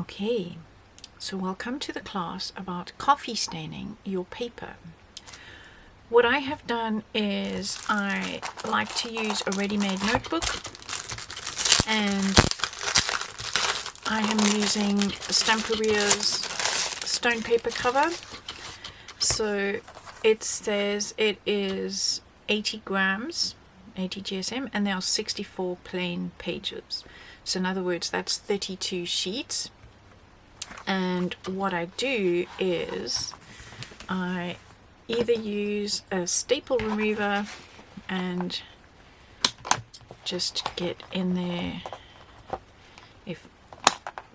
Okay, so welcome to the class about coffee staining your paper. What I have done is I like to use a ready-made notebook, and I am using Stamperia's stone paper cover. So it says it is 80 grams, 80 GSM, and there are 64 plain pages. So in other words, that's 32 sheets. And what I do is I either use a staple remover and just get in there if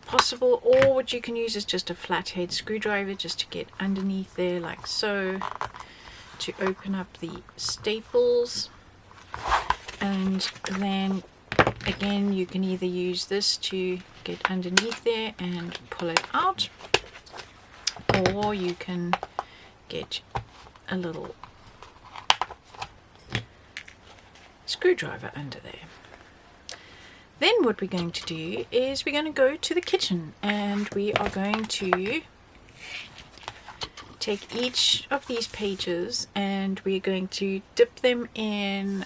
possible, or what you can use is just a flathead screwdriver just to get underneath there like so, to open up the staples. And then again, you can either use this to get underneath there and pull it out, or you can get a little screwdriver under there. Then what we're going to do is we're going to go to the kitchen, and we are going to take each of these pages and we're going to dip them in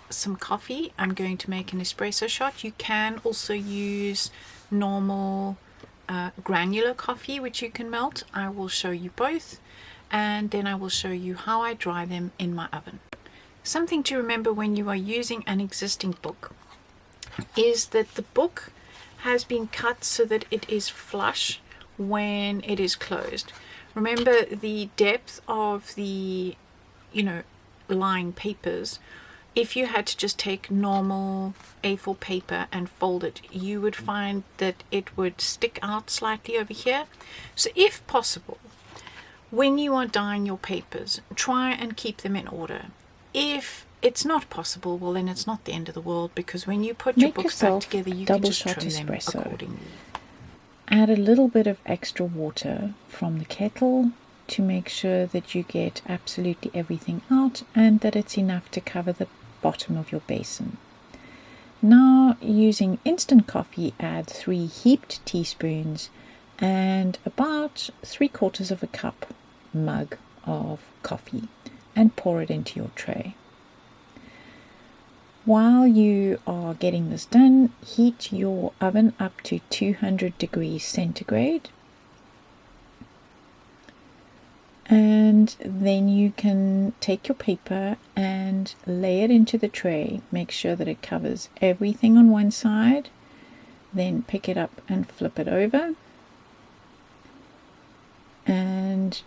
some coffee. I'm going to make an espresso shot. You can also use normal granular coffee, which you can melt. I will show you both, and then I will show you how I dry them in my oven. Something to remember when you are using an existing book is that the book has been cut so that it is flush when it is closed. Remember, the depth of the lying papers, if you had to just take normal A4 paper and fold it, you would find that it would stick out slightly over here. So if possible, when you are dyeing your papers, try and keep them in order. If it's not possible, well then it's not the end of the world, because when you put your books back together, you can just trim them accordingly. Add a little bit of extra water from the kettle to make sure that you get absolutely everything out and that it's enough to cover the bottom of your basin. Now, using instant coffee, add 3 heaped teaspoons and about 3/4 of a cup mug of coffee, and pour it into your tray. While you are getting this done, heat your oven up to 200 degrees centigrade, and then you can take your paper and lay it into the tray. Make sure that it covers everything on one side, then pick it up and flip it over and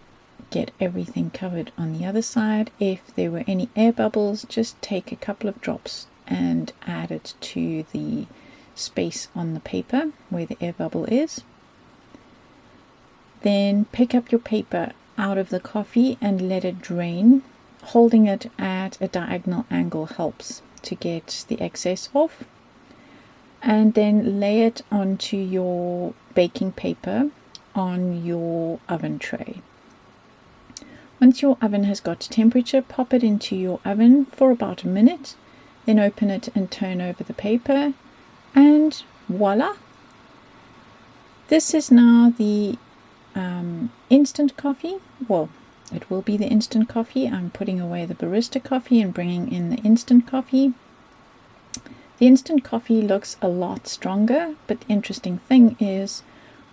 get everything covered on the other side. If there were any air bubbles, just take a couple of drops and add it to the space on the paper where the air bubble is. Then pick up your paper out of the coffee and let it drain. Holding it at a diagonal angle helps to get the excess off. And then lay it onto your baking paper on your oven tray. Once your oven has got temperature, pop it into your oven for about a minute, then open it and turn over the paper, and voila! This is now the instant coffee. Well, it will be the instant coffee. I'm putting away the barista coffee and bringing in the instant coffee. The instant coffee looks a lot stronger, but the interesting thing is,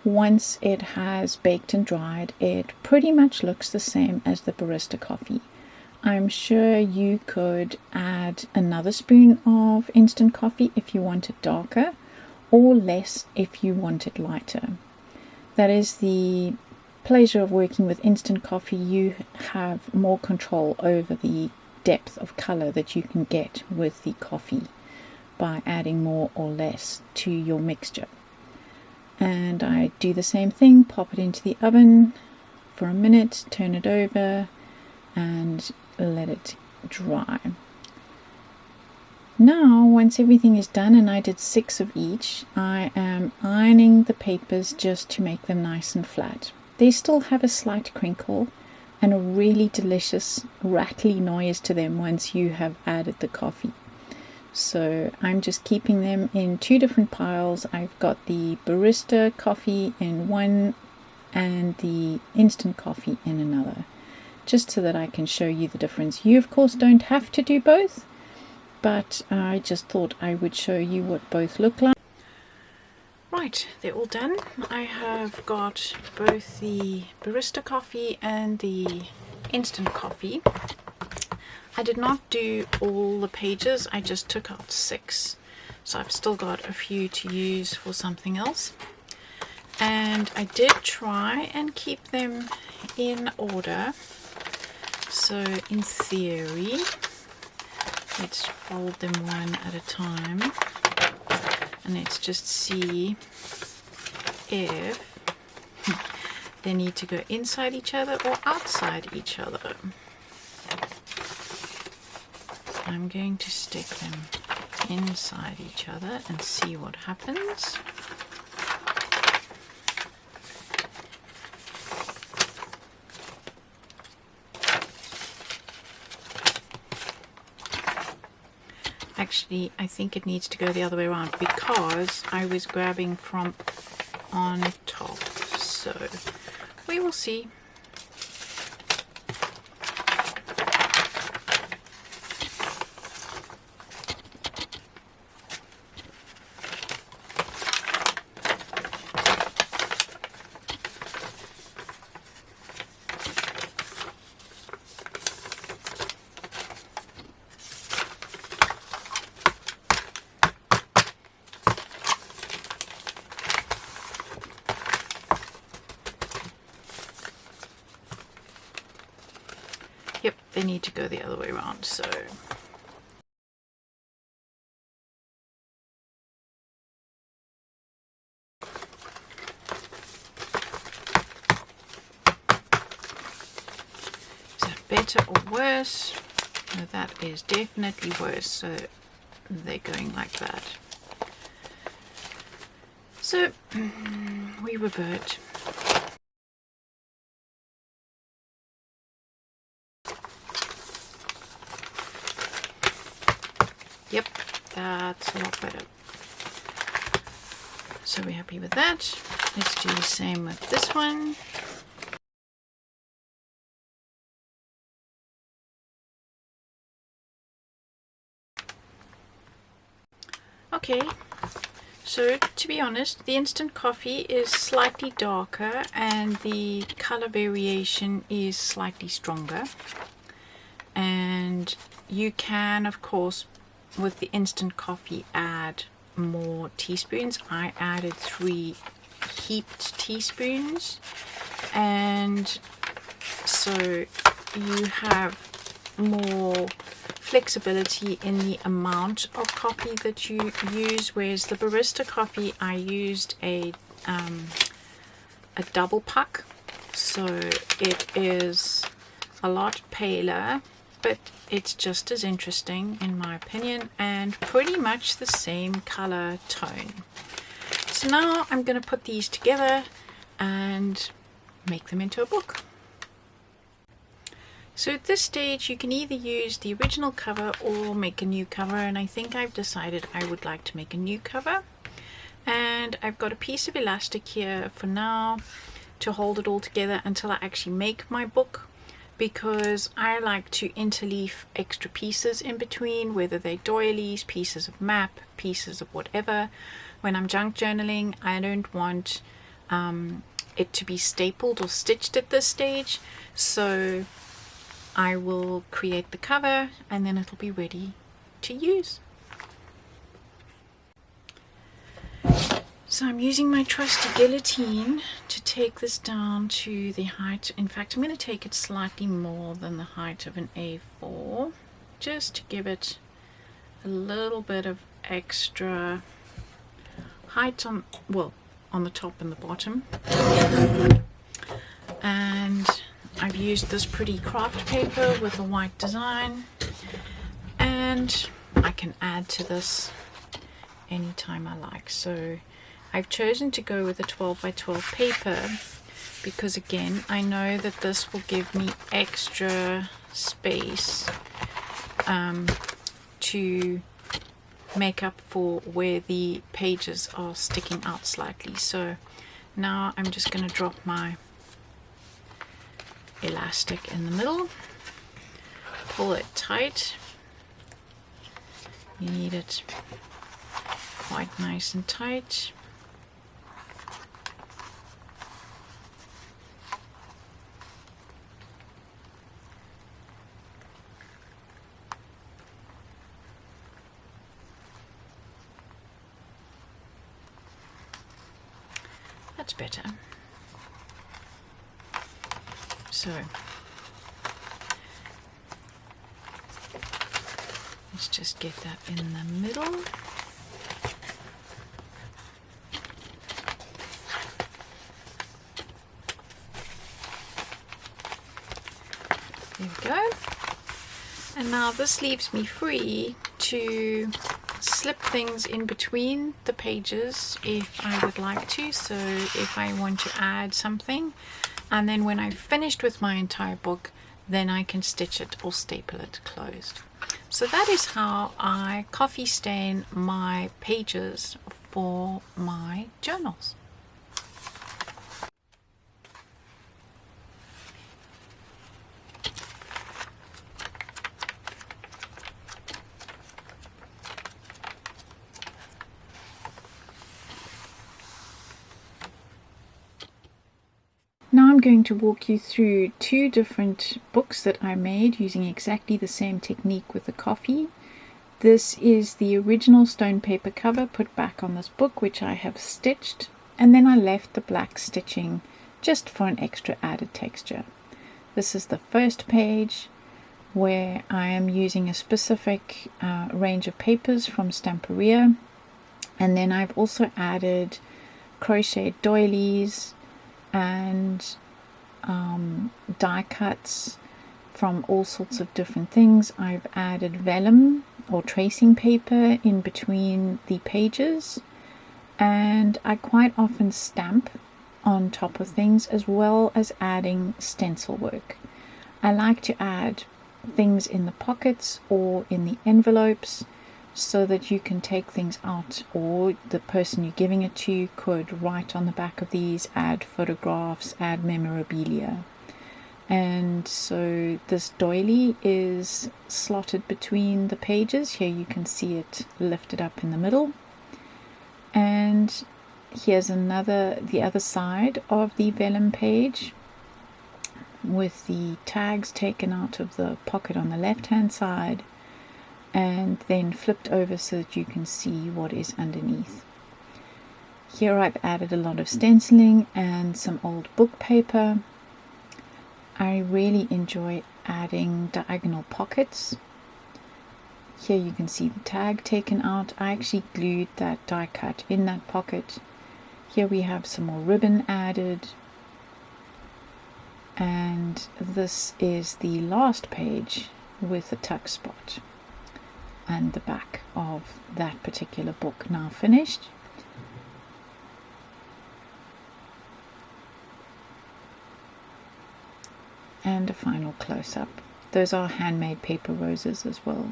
once it has baked and dried, it pretty much looks the same as the barista coffee. I'm sure you could add another spoon of instant coffee if you want it darker, or less if you want it lighter. That is the pleasure of working with instant coffee. You have more control over the depth of color that you can get with the coffee by adding more or less to your mixture. And I do the same thing, pop it into the oven for a minute, turn it over and let it dry. Now, once everything is done, and I did 6 of each, I am ironing the papers just to make them nice and flat. They still have a slight crinkle and a really delicious rattly noise to them once you have added the coffee. So I'm just keeping them in two different piles. I've got the barista coffee in one and the instant coffee in another, just so that I can show you the difference. You of course don't have to do both, but I just thought I would show you what both look like. Right, they're all done. I have got both the barista coffee and the instant coffee. I did not do all the pages, I just took out 6. So I've still got a few to use for something else. And I did try and keep them in order. So in theory, let's fold them one at a time. And let's just see if they need to go inside each other or outside each other. I'm going to stick them inside each other and see what happens. Actually, I think it needs to go the other way around because I was grabbing from on top. So we will see. Yep, they need to go the other way around, so is that better or worse? No, that is definitely worse, so they're going like that. So we revert. Yep, that's a lot better. So we're happy with that. Let's do the same with this one. Okay, so to be honest, the instant coffee is slightly darker and the color variation is slightly stronger. And you can, of course, with the instant coffee add more teaspoons. I added 3 heaped teaspoons, and so you have more flexibility in the amount of coffee that you use, whereas the barista coffee I used a double puck, so it is a lot paler, but it's just as interesting in my opinion and pretty much the same color tone. So now I'm going to put these together and make them into a book. So at this stage you can either use the original cover or make a new cover, and I think I've decided I would like to make a new cover. And I've got a piece of elastic here for now to hold it all together until I actually make my book, because I like to interleaf extra pieces in between, whether they're doilies, pieces of map, pieces of whatever. When I'm junk journaling, I don't want it to be stapled or stitched at this stage, so I will create the cover and then it'll be ready to use. So I'm using my trusty guillotine to take this down to the height. In fact, I'm going to take it slightly more than the height of an A4, just to give it a little bit of extra height on, well, on the top and the bottom. And I've used this pretty craft paper with a white design, and I can add to this anytime I like. So I've chosen to go with a 12 by 12 paper because, again, I know that this will give me extra space to make up for where the pages are sticking out slightly. So now I'm just going to drop my elastic in the middle, pull it tight. You need it quite nice and tight. That's better. So let's just get that in the middle. There we go. And now this leaves me free to slip things in between the pages if I would like to. So if I want to add something, and then when I've finished with my entire book, then I can stitch it or staple it closed. So that is how I coffee stain my pages for my journals. Now I'm going to walk you through two different books that I made using exactly the same technique with the coffee. This is the original stone paper cover put back on this book, which I have stitched, and then I left the black stitching just for an extra added texture. This is the first page where I am using a specific range of papers from Stamperia, and then I've also added crocheted doilies and die cuts from all sorts of different things. I've added vellum or tracing paper in between the pages, and I quite often stamp on top of things, as well as adding stencil work. I like to add things in the pockets or in the envelopes so that you can take things out, or the person you're giving it to could write on the back of these, add photographs, add memorabilia. And so this doily is slotted between the pages. Here you can see it lifted up in the middle. And here's the other side of the vellum page with the tags taken out of the pocket on the left hand side, and then flipped over so that you can see what is underneath. Here I've added a lot of stenciling and some old book paper. I really enjoy adding diagonal pockets. Here you can see the tag taken out. I actually glued that die cut in that pocket. Here we have some more ribbon added. And this is the last page with a tuck spot, and the back of that particular book now finished. And a final close-up. Those are handmade paper roses as well.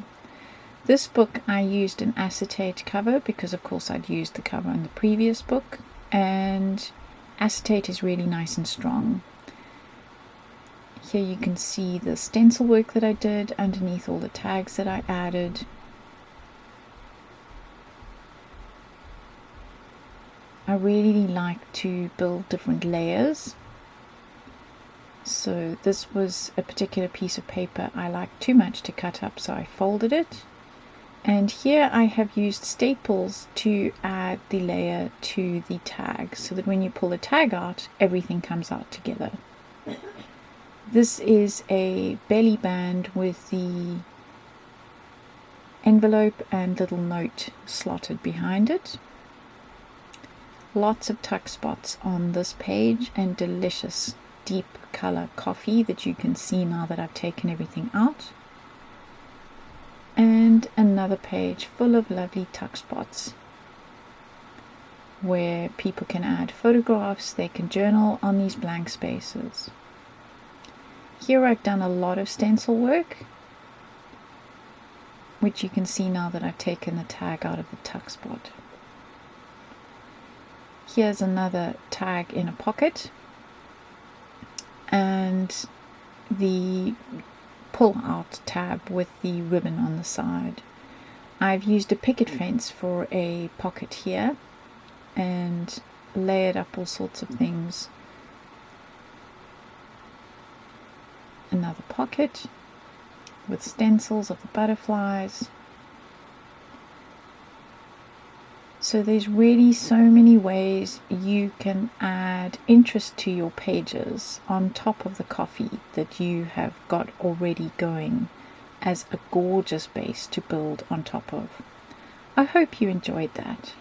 This book I used an acetate cover because of course I'd used the cover on the previous book, and acetate is really nice and strong. Here you can see the stencil work that I did underneath all the tags that I added. I really like to build different layers. So this was a particular piece of paper I liked too much to cut up, so I folded it. And here I have used staples to add the layer to the tag, so that when you pull the tag out, everything comes out together. This is a belly band with the envelope and little note slotted behind it. Lots of tuck spots on this page, and delicious deep color coffee that you can see now that I've taken everything out. And another page full of lovely tuck spots where people can add photographs, they can journal on these blank spaces. Here I've done a lot of stencil work, which you can see now that I've taken the tag out of the tuck spot. Here's another tag in a pocket, and the pull out tab with the ribbon on the side. I've used a picket fence for a pocket here and layered up all sorts of things. Another pocket with stencils of the butterflies. So there's really so many ways you can add interest to your pages on top of the coffee that you have got already going as a gorgeous base to build on top of. I hope you enjoyed that.